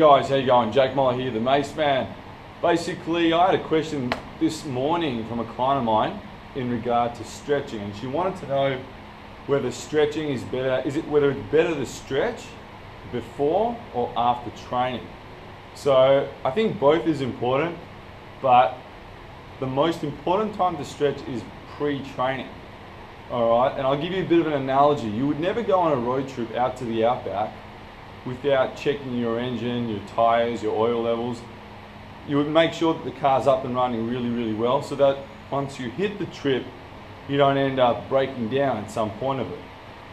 guys, how you going? Jake Moller here, the Maceman. Basically, I had a question this morning from a client of mine in regard to stretching, and she wanted to know whether stretching is better, whether it's better to stretch before or after training. So I think both is important, but the most important time to stretch is pre-training. All right, and I'll give you a bit of an analogy. You would never go on a road trip out to the outback without checking your engine, your tires, your oil levels. You would make sure that the car's up and running really well, so that once you hit the trip, you don't end up breaking down at some point of it.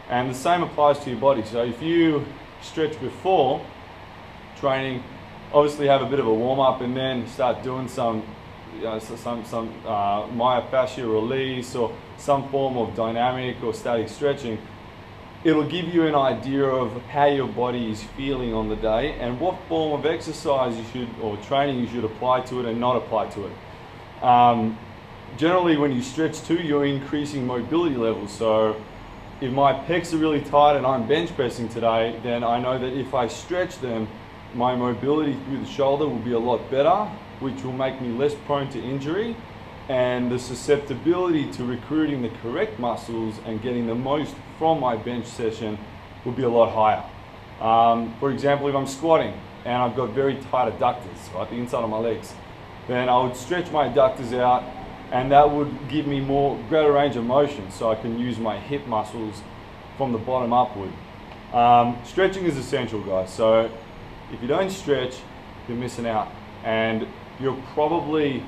And the same applies to your body. So if you stretch before training, obviously have a bit of a warm up and then start doing some myofascial release or some form of dynamic or static stretching, it'll give you an idea of how your body is feeling on the day and what form of exercise you should, or training you should apply to it and not apply to it. Generally, when you stretch too, you're increasing mobility levels. So if my pecs are really tight and I'm bench pressing today, then I know that if I stretch them, my mobility through the shoulder will be a lot better, which will make me less prone to injury, and the susceptibility to recruiting the correct muscles and getting the most from my bench session will be a lot higher. For example, if I'm squatting and I've got very tight adductors, right, the inside of my legs, then I would stretch my adductors out, and that would give me greater range of motion, so I can use my hip muscles from the bottom upward. Stretching is essential, guys. So if you don't stretch, you're missing out, and you're probably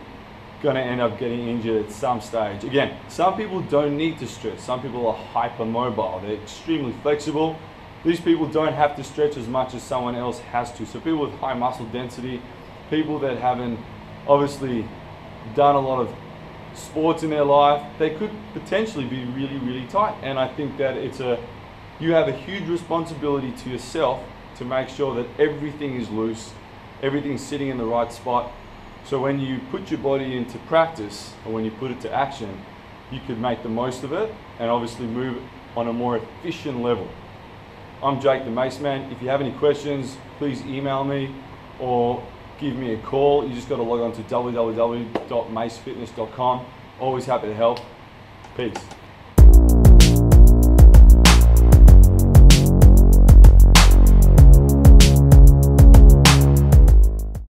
going to end up getting injured at some stage. Again, some people don't need to stretch. Some people are hypermobile. They're extremely flexible. These people don't have to stretch as much as someone else has to. So people with high muscle density, people that haven't obviously done a lot of sports in their life, they could potentially be really tight. And I think that you have a huge responsibility to yourself to make sure that everything is loose, everything's sitting in the right spot. So when you put your body into practice, or when you put it to action, you could make the most of it and obviously move on a more efficient level. I'm Jake the Maceman. If you have any questions, please email me or give me a call. You just got to log on to www.macefitness.com. Always happy to help. Peace.